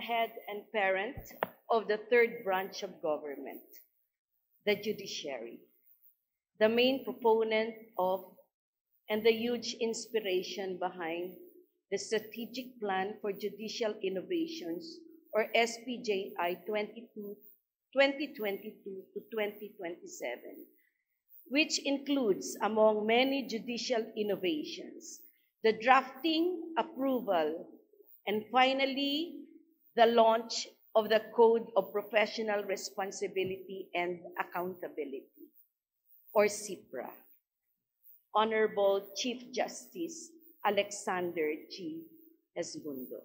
head and parent of the third branch of government, the judiciary, the main proponent of and the huge inspiration behind the Strategic Plan for Judicial Innovations, or SPJI 2022 to 2027, which includes, among many judicial innovations, the drafting, approval, and finally, the launch of the Code of Professional Responsibility and Accountability, or CIPRA. Honorable Chief Justice Alexander G. Esgundo.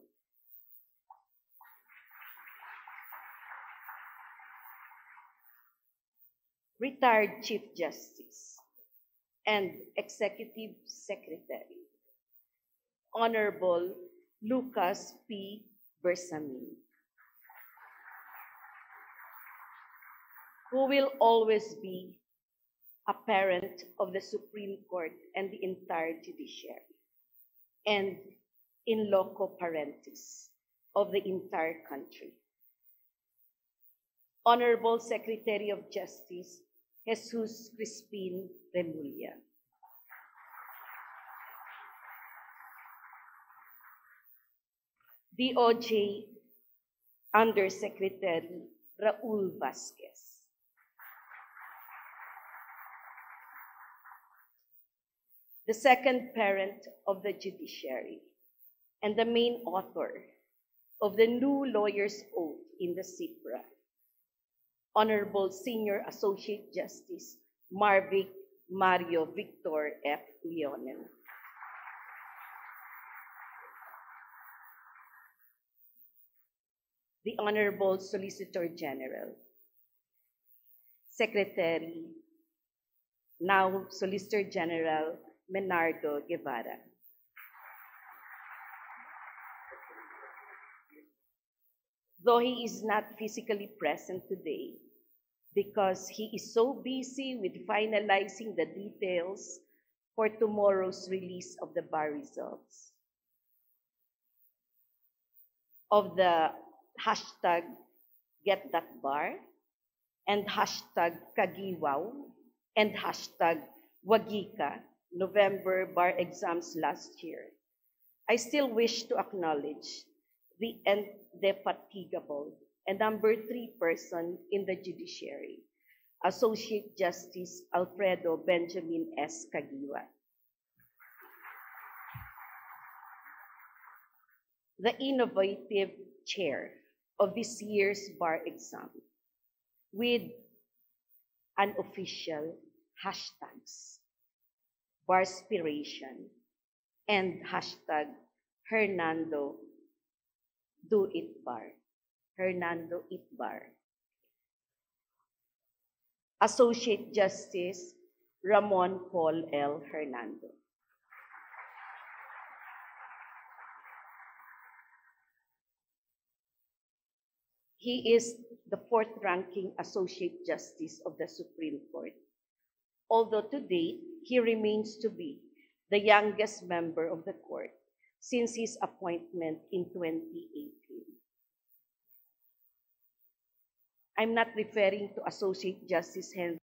Retired Chief Justice and Executive Secretary, Honorable Lucas P. Bersamin, who will always be a parent of the Supreme Court and the entire judiciary, and in loco parentis of the entire country. Honorable Secretary of Justice, Jesus Crispin Remulla. DOJ Undersecretary Raul Vasquez. The second parent of the judiciary and the main author of the new lawyer's oath in the CIPRA, Honorable Senior Associate Justice Marvic Mario Victor F. Leonen. The Honorable Solicitor General, Secretary, now Solicitor General Menardo Guevara. Though he is not physically present today because he is so busy with finalizing the details for tomorrow's release of the bar results, of the hashtag #GetThatBar and hashtag Kagiwaw and hashtag Wagika November bar exams last year, I still wish to acknowledge the indefatigable and number 3 person in the judiciary, Associate Justice Alfredo Benjamin S. Kagiwa. The innovative chair of this year's bar exam with unofficial hashtags, Barspiration and hashtag Hernando Do It Bar, Hernando It Bar. Associate Justice Ramon Paul L. Hernando. He is the 4th-ranking Associate Justice of the Supreme Court, although to date, he remains to be the youngest member of the court since his appointment in 2018. I'm not referring to Associate Justice Henry.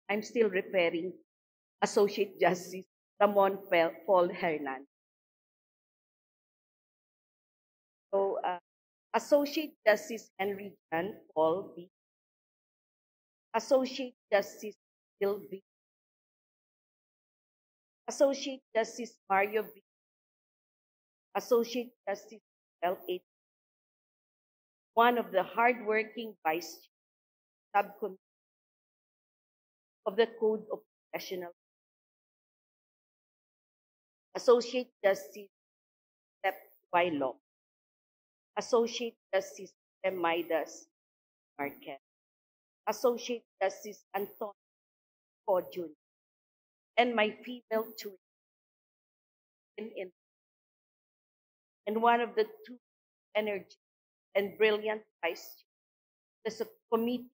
I'm still referring Associate Justice Ramon Paul Hernandez. So, Associate Justice Henry John Paul B. Associate Justice Bill B. Associate Justice Mario B. Associate Justice L.A. One of the hardworking vice subcommittee of the Code of Professional. Associate Justice Step Y. Law. Associate Justice Midas Marquez. Associate Justice Antonio Co. Jr. and my female twin and one of the 2 energy and brilliant vice chairs, the committee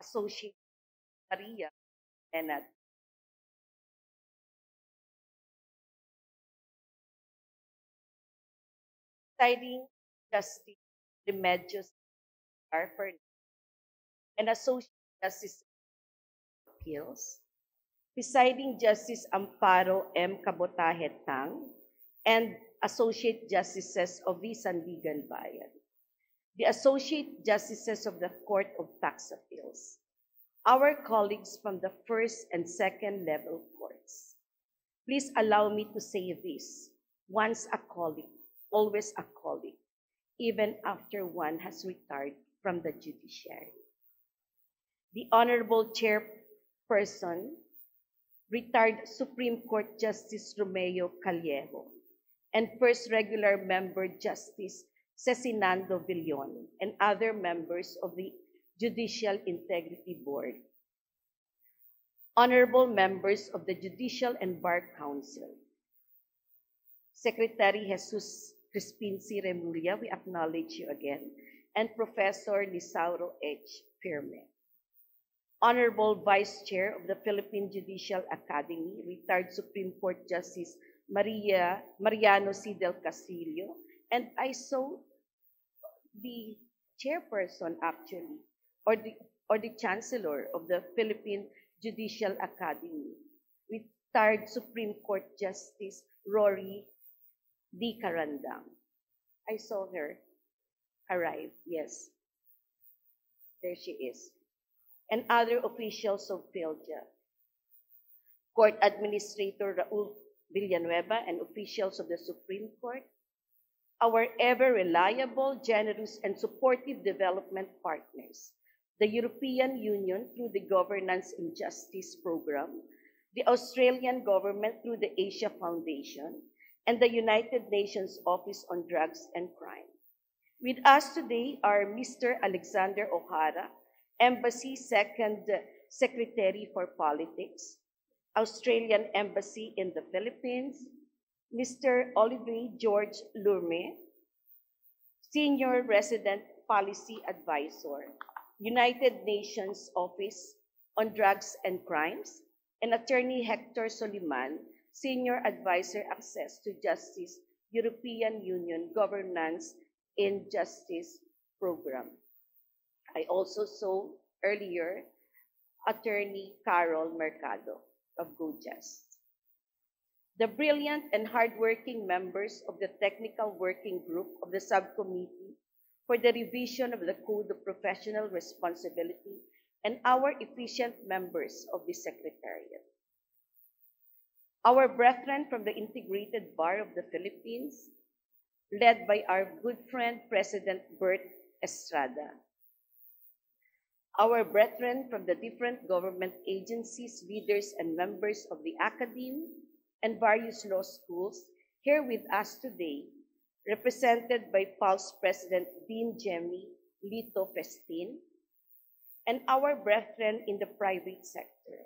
Associate Maria Enad. Presiding Justice Remedios Harper, and Associate Justice of Appeals, Presiding Justice Amparo M. Cabotaje Tang, and Associate Justices of the Sandigan Bayan, the Associate Justices of the Court of Tax Appeals, our colleagues from the first and second level courts. Please allow me to say this: once a colleague, always a colleague, even after one has retired from the judiciary. The Honorable Chairperson, retired Supreme Court Justice Romeo Callejo, and First Regular Member Justice Cecinando Villon, and other members of the Judicial Integrity Board. Honorable members of the Judicial and Bar Council, Secretary Jesus Crispin C. Remulla, we acknowledge you again, and Professor Lisauro H. Firme. Honorable Vice Chair of the Philippine Judicial Academy, retired Supreme Court Justice Mariano C. del Castillo, and I saw the chairperson actually, or the Chancellor of the Philippine Judicial Academy, retired Supreme Court Justice Rory D. Carandang. I saw her arrive, yes. There she is. And other officials of PhilJA, Court Administrator Raul Villanueva, and officials of the Supreme Court, our ever-reliable, generous, and supportive development partners, the European Union through the Governance in Justice Program, the Australian government through the Asia Foundation, and the United Nations Office on Drugs and Crime. With us today are Mr. Alexander O'Hara, Embassy Second Secretary for Politics, Australian Embassy in the Philippines, Mr. Olivier George Lurme, Senior Resident Policy Advisor, United Nations Office on Drugs and Crimes, and Attorney Hector Soliman, Senior Advisor Access to Justice, European Union Governance in Justice Program. I also saw earlier Attorney Carol Mercado of GoJust. The brilliant and hardworking members of the Technical Working Group of the Subcommittee for the Revision of the Code of Professional Responsibility, and our efficient members of the Secretariat. Our brethren from the Integrated Bar of the Philippines, led by our good friend President Bert Estrada. Our brethren from the different government agencies, leaders, and members of the academe and various law schools here with us today, represented by PULSE President Dean Jemmy Lito Festin, and our brethren in the private sector,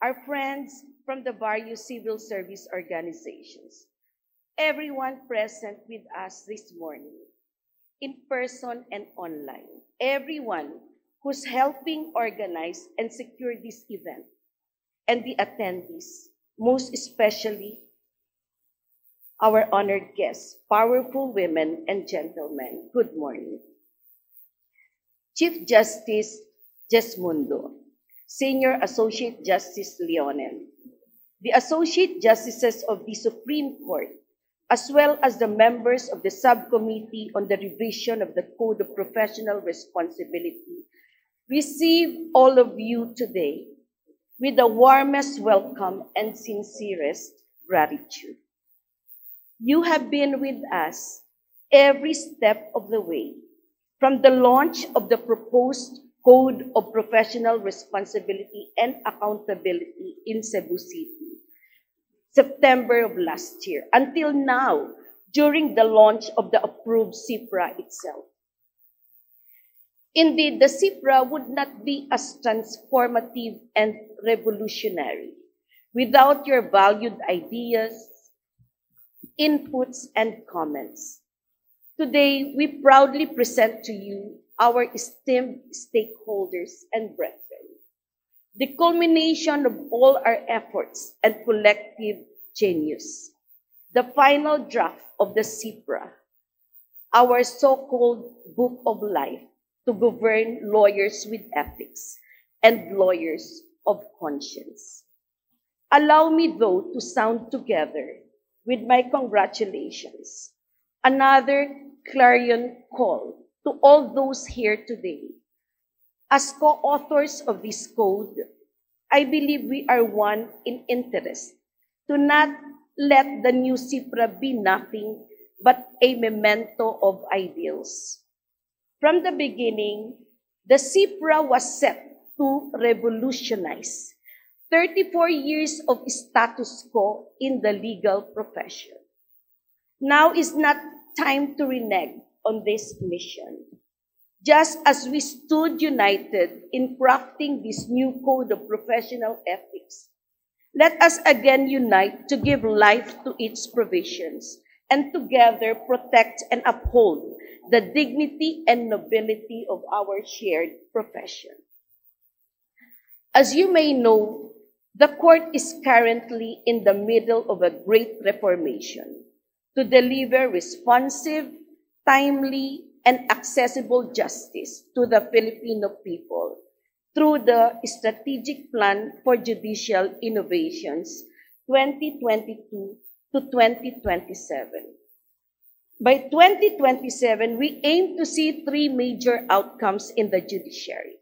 our friends from the various civil service organizations, everyone present with us this morning, in person and online, everyone who's helping organize and secure this event, and the attendees, most especially our honored guests, powerful women and gentlemen, good morning. Chief Justice Jesmundo, Senior Associate Justice Leonen, the Associate Justices of the Supreme Court, as well as the members of the Subcommittee on the Revision of the Code of Professional Responsibility, receive all of you today with the warmest welcome and sincerest gratitude. You have been with us every step of the way, from the launch of the proposed Code of Professional Responsibility and Accountability in Cebu City, September of last year, until now, during the launch of the approved CIPRA itself. Indeed, the CIPRA would not be as transformative and revolutionary without your valued ideas, inputs, and comments. Today, we proudly present to you our esteemed stakeholders and brethren, the culmination of all our efforts and collective genius, the final draft of the CIPRA, our so-called book of life to govern lawyers with ethics and lawyers of conscience. Allow me, though, to sound together with my congratulations another clarion call to all those here today. As co-authors of this code, I believe we are one in interest to not let the new CIPRA be nothing but a memento of ideals. From the beginning, the CIPRA was set to revolutionize 34 years of status quo in the legal profession. Now is not time to renege on this mission. Just as we stood united in crafting this new code of professional ethics, let us again unite to give life to its provisions and together protect and uphold the dignity and nobility of our shared profession. As you may know, the court is currently in the middle of a great reformation to deliver responsive, timely, and accessible justice to the Filipino people through the Strategic Plan for Judicial Innovations 2022 to 2027. By 2027, we aim to see three major outcomes in the judiciary: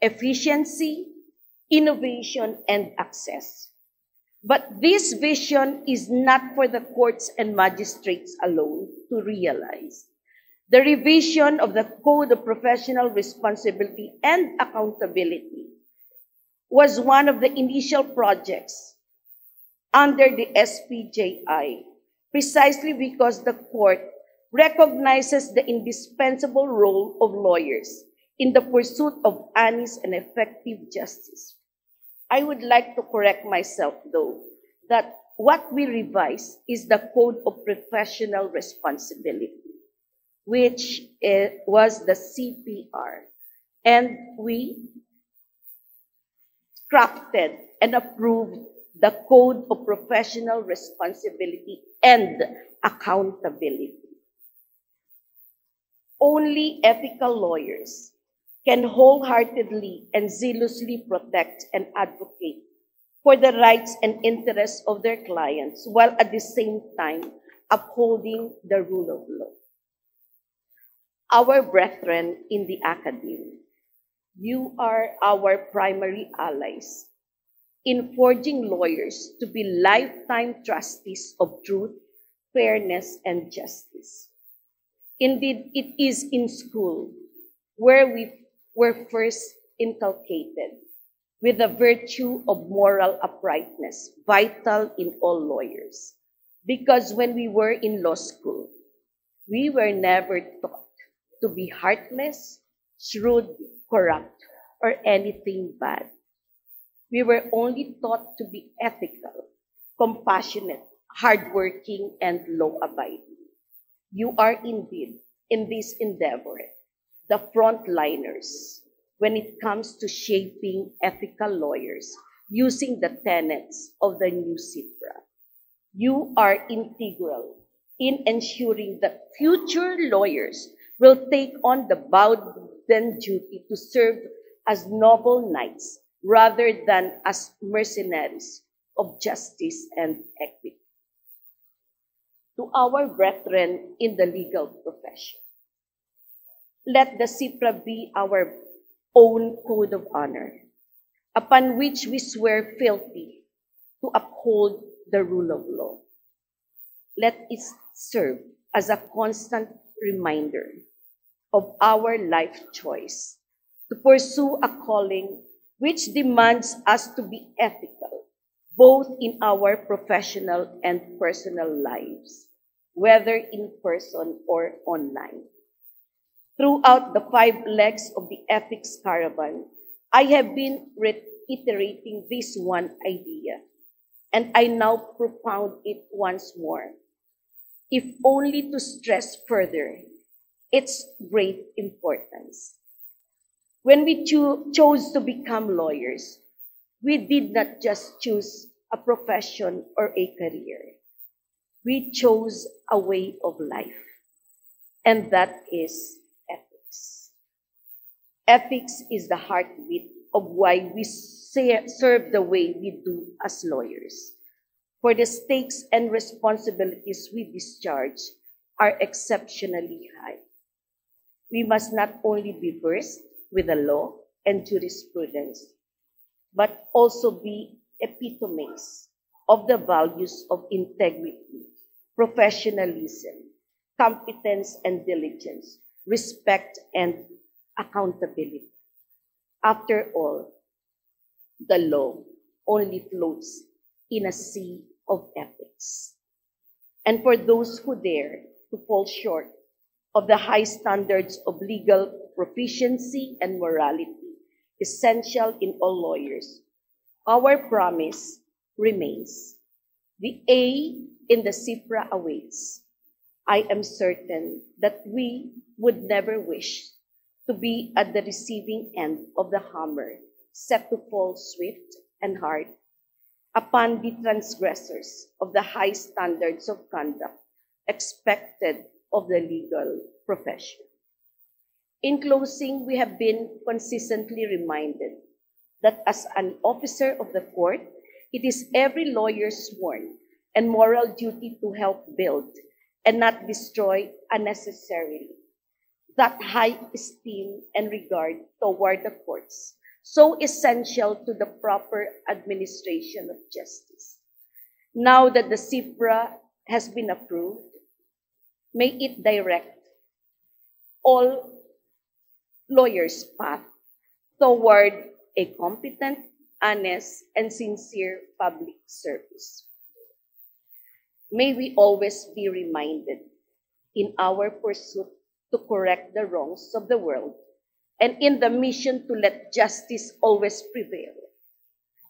efficiency, innovation, and access. But this vision is not for the courts and magistrates alone to realize. The revision of the Code of Professional Responsibility and Accountability was one of the initial projects under the SPJI, precisely because the court recognizes the indispensable role of lawyers in the pursuit of honest and effective justice. I would like to correct myself, though, that what we revise is the Code of Professional Responsibility, which was the CPR, and we crafted and approved the Code of Professional Responsibility and Accountability. Only ethical lawyers can wholeheartedly and zealously protect and advocate for the rights and interests of their clients while at the same time upholding the rule of law. Our brethren in the academy, you are our primary allies in forging lawyers to be lifetime trustees of truth, fairness, and justice. Indeed, it is in school where we were first inculcated with the virtue of moral uprightness, vital in all lawyers. Because when we were in law school, we were never taught to be heartless, shrewd, corrupt, or anything bad. We were only taught to be ethical, compassionate, hardworking, and law-abiding. You are indeed, in this endeavor, the frontliners when it comes to shaping ethical lawyers using the tenets of the new CIPRA. You are integral in ensuring that future lawyers will take on the bounden duty to serve as noble knights rather than as mercenaries of justice and equity. To our brethren in the legal profession, let the CIPRA be our own code of honor, upon which we swear fealty to uphold the rule of law. Let it serve as a constant reminder of our life choice to pursue a calling which demands us to be ethical, both in our professional and personal lives, whether in person or online. Throughout the 5 legs of the ethics caravan, I have been reiterating this one idea, and I now propound it once more, if only to stress further its great importance. When we chose to become lawyers, we did not just choose a profession or a career. We chose a way of life. and that is ethics. Ethics is the heartbeat of why we serve the way we do as lawyers. For the stakes and responsibilities we discharge are exceptionally high. We must not only be versed with the law and jurisprudence, but also be epitomes of the values of integrity, professionalism, competence and diligence, respect and accountability. After all, the law only floats in a sea of ethics. And for those who dare to fall short of the high standards of legal proficiency and morality essential in all lawyers, our promise remains. The A in the CIPRA awaits. I am certain that we would never wish to be at the receiving end of the hammer set to fall swift and hard upon the transgressors of the high standards of conduct expected of the legal profession. In closing, we have been consistently reminded that as an officer of the court, it is every lawyer's sworn and moral duty to help build and not destroy unnecessarily that high esteem and regard toward the courts, so essential to the proper administration of justice. Now that the CIPRA has been approved, may it direct all lawyers' path toward a competent, honest, and sincere public service. May we always be reminded in our pursuit to correct the wrongs of the world and in the mission to let justice always prevail,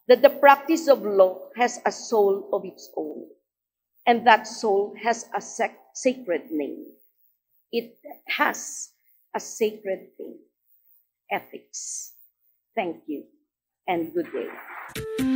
that the practice of law has a soul of its own, and that soul has a sacred name. It has a sacred name: ethics. Thank you, and good day.